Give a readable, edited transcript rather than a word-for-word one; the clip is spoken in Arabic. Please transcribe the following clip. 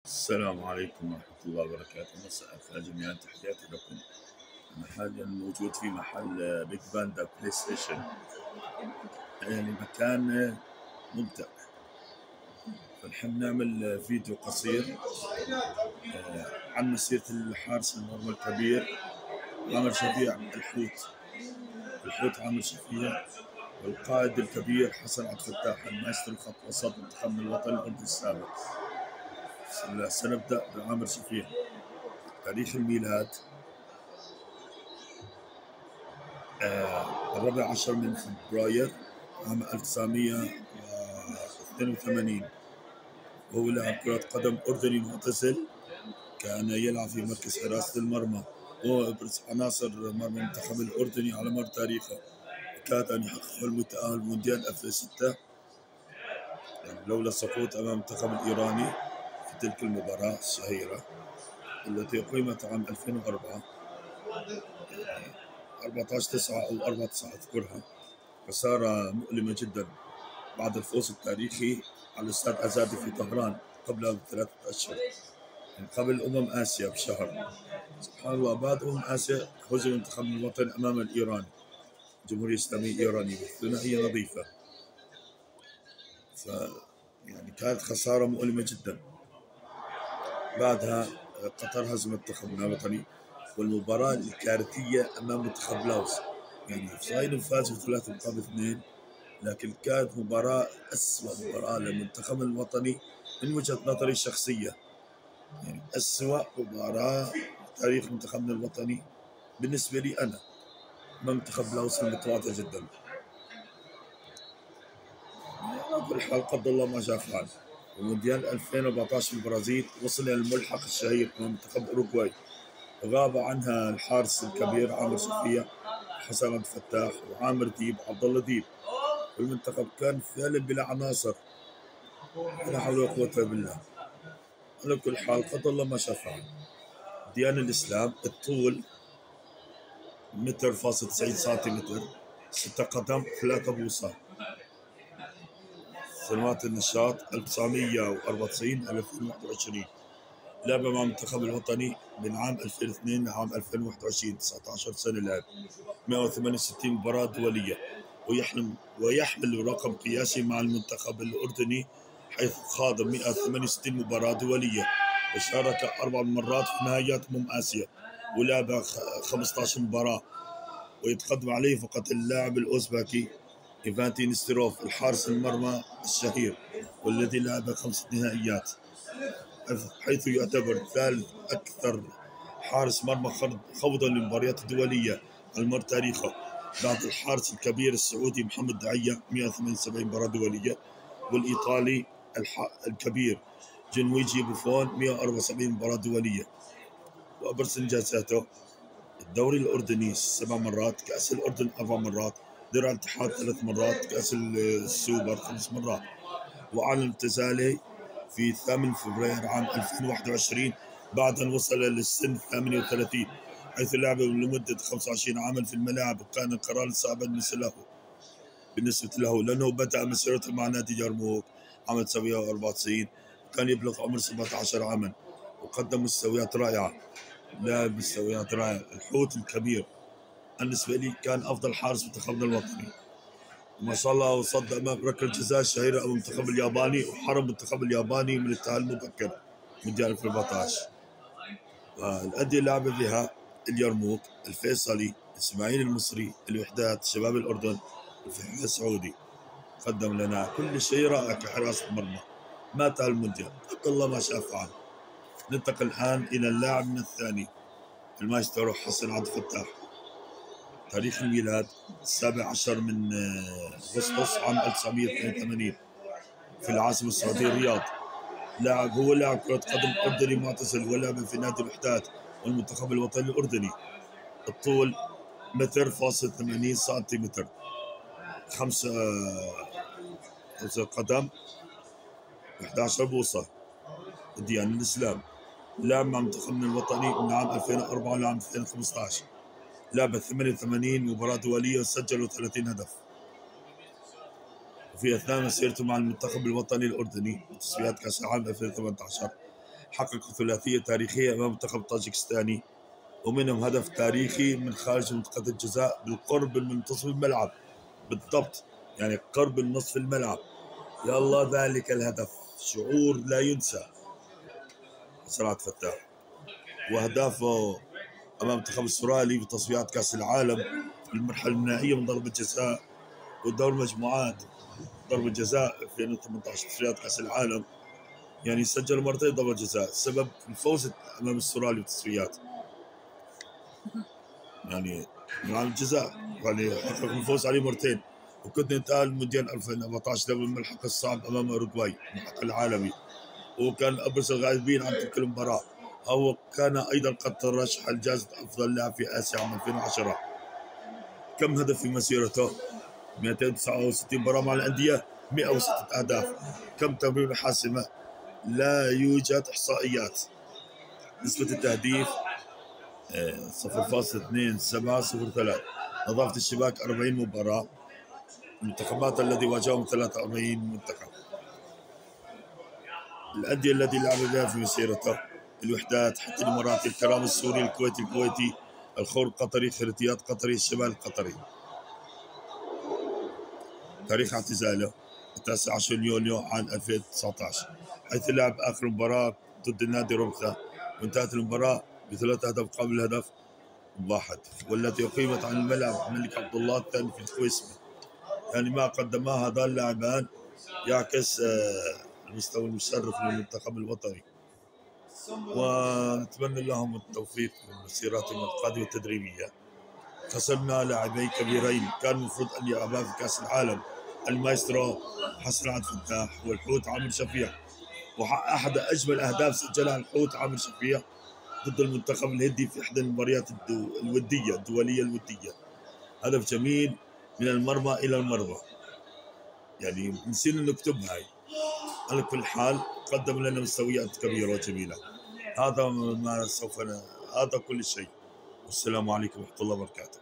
السلام عليكم ورحمة الله وبركاته. مساء الخير جميعا، تحياتي لكم. أنا حاليا موجود في محل بيج باندا بلاي ستيشن، يعني مكان ممتع. فنحب نعمل فيديو قصير عن مسيرة الحارس المرمى الكبير عامر شفيع الحوت عامر شفيع، والقائد الكبير حسن عبد الفتاح المايسترو خط وسط منتخبنا الوطني الأردني السابق. سنبدأ بعامر شفيع. تاريخ الميلاد 14 من فبراير عام 1982. وهو لاعب كرة قدم أردني معتزل، كان يلعب في مركز حراسة المرمى، وهو أبرز عناصر مرمى المنتخب الأردني على مر تاريخه. كاد أن يحقق التأهل مونديال 2006 يعني لولا السقوط أمام المنتخب الإيراني في تلك المباراة الشهيرة التي أقيمت عام 2004، 14/9 أو 4/9 أذكرها. خسارة مؤلمة جدا بعد الفوز التاريخي على الاستاد أزادي في طهران قبل ب3 أشهر، من قبل آسيا بشهر. سبحان الله، بعد آسيا هزم المنتخب الوطني أمام الإيراني، الجمهورية الإسلامية الإيرانية، بثنائية نظيفة. يعني كانت خسارة مؤلمة جدا. بعدها قطر هزمت منتخبنا الوطني، والمباراة الكارثية أمام منتخب لاوس، يعني صاير فاز ب3 مقابل 2، لكن كانت مباراة أسوأ مباراة للمنتخب الوطني من وجهة نظري الشخصية. يعني أسوأ مباراة في تاريخ منتخبنا الوطني بالنسبة لي أنا، أمام منتخب لاوس المتواضع جدا. على كل حال قدر الله ما شاء فعل. ومونديال 2014 في البرازيل وصل إلى الملحق الشهير أمام منتخب أوروغواي، غاب عنها الحارس الكبير عامر شفيع، حسن عبد الفتاح، وعامر ديب، عبد الله ديب. والمنتخب كان فعلا بلا عناصر، لا حول ولا قوة إلا بالله. على كل حال قدر الله ما شاء فعل. ديانة الإسلام، الطول 1.90 سنتيمتر، 6 قدم 3 بوصة. سنوات النشاط 1994-2021. لعب مع المنتخب الوطني من عام 2002 لعام 2021، 19 سنة لعب، 168 مباراة دولية، ويحمل رقم قياسي مع المنتخب الأردني، حيث خاض 168 مباراة دولية، وشارك 4 مرات في نهائيات آسيا، ولعب 15 مباراة. ويتقدم عليه فقط اللاعب الأوزبكي إيفانتي نستروف، الحارس المرمى الشهير، والذي لعب 5 نهائيات، حيث يعتبر ثالث أكثر حارس مرمى خوضا للمباريات الدولية على مر تاريخه، بعد الحارس الكبير السعودي محمد دعية 178 مباراة دولية، والإيطالي الكبير جنويجي بوفون 174 مباراة دولية. وأبرز إنجازاته: الدوري الأردني 7 مرات، كأس الأردن 4 مرات، درع الاتحاد 3 مرات، كأس السوبر 5 مرات. وأعلن اعتزاله في 8 فبراير عام 2021 بعد أن وصل للسن 38، حيث لعب لمدة 25 عاما في الملاعب، وكان القرار صعبا بالنسبة له لأنه بدأ مسيرته مع نادي يرموك عام 1994، وكان يبلغ عمر 17 عاما، وقدم مستويات رائعة. لاعب مستويات رائعة. الحوت الكبير بالنسبة لي كان أفضل حارس منتخبنا الوطني، وما شاء الله وصد أمام ركلة جزاء الشهيرة أمام المنتخب الياباني، وحرم المنتخب الياباني من التأهل المبكر مونديال 2014. الأندية اللي لعب فيها: اليرموك، الفيصلي، الإسماعيلي المصري، الوحدات، شباب الأردن، الفحيح السعودي. قدم لنا كل شيء رائع كحراسة مرمى، ما تأهل المونديال. قدر الله ما شاء فعل. ننتقل الآن إلى اللاعب الثاني، المايسترو حسن عبد الفتاح. تاريخ الميلاد 17 من أغسطس عام 1982 في العاصمة السعودية الرياض. هو لاعب كرة قدم أردني معتزل، ولعب في نادي الوحدات والمنتخب الوطني الأردني. الطول 1.80 سنتيمتر، 5 قدم 11 بوصة. الديانة الإسلام. لعب مع منتخبنا الوطني من عام 2004 لعام 2015، لعب 88 مباراة دولية وسجلوا 30 هدف. وفي أثناء مسيرته مع المنتخب الوطني الأردني وتصفيات كأس العالم 2018 حققوا ثلاثية تاريخية أمام المنتخب الطاجكستاني، ومنهم هدف تاريخي من خارج منطقة الجزاء بالقرب من منتصف الملعب بالضبط، يعني قرب نصف الملعب. يا الله ذلك الهدف شعور لا ينسى. صراحة فتاح وأهدافه أمام المنتخب الأسترالي في تصفيات كأس العالم في المرحلة النهائية من ضربة جزاء، ودور المجموعات ضربة جزاء في 2018 تصفيات كأس العالم، يعني سجل مرتين ضربة جزاء سبب الفوز أمام الأسترالي في التصفيات، يعني من عام الجزاء يعني حقق الفوز عليه مرتين. وكنت نتأهل مونديال 2014 قبل الملحق الصعب أمام أوروغواي الملحق العالمي، وكان أبرز الغائبين عن تلك المباراة. هو كان أيضا قد ترشح لجائزة أفضل لاعب في آسيا عام 2010. كم هدف في مسيرته؟ 269 مباراة مع الأندية، 106 أهداف. كم تمريرة حاسمة؟ لا يوجد إحصائيات. نسبة التهديف 0.2703. نظافة الشباك 40 مباراة. المنتخبات الذي واجههم 43 منتخب. الأندية التي لعب بها في مسيرته: الوحدات، حتى الإماراتي، الكرام السوري، الكويتي، الخور القطري، خريطيات قطري، الشمال القطري. تاريخ اعتزاله 19 يوليو عام 2019، حيث لعب آخر مباراة ضد النادي رمثة، وانتهت المباراة ب3 أهداف مقابل هدف واحد، والتي أقيمت عن الملعب الملك عبد الله الثاني في الكويسمة. يعني ما قدماه هذان اللاعبان يعكس المستوى المشرف للمنتخب الوطني، ونتمنى لهم التوفيق في مسيرتهم القادمة التدريبية. خسرنا لاعبين كبيرين كان المفروض أن يلعبا في كأس العالم: المايسترو حسن عبد الفتاح والحوت عامر شفيع. وأحد أجمل أهداف سجلها الحوت عامر شفيع ضد المنتخب الهندي في إحدى المباريات الدولية الودية. هدف جميل من المرمى إلى المرمى، يعني نسينا نكتبها هاي. على كل حال قدم لنا مستويات كبيرة وجميلة. هذا ما سوف هذا كل شيء. والسلام عليكم ورحمة الله وبركاته.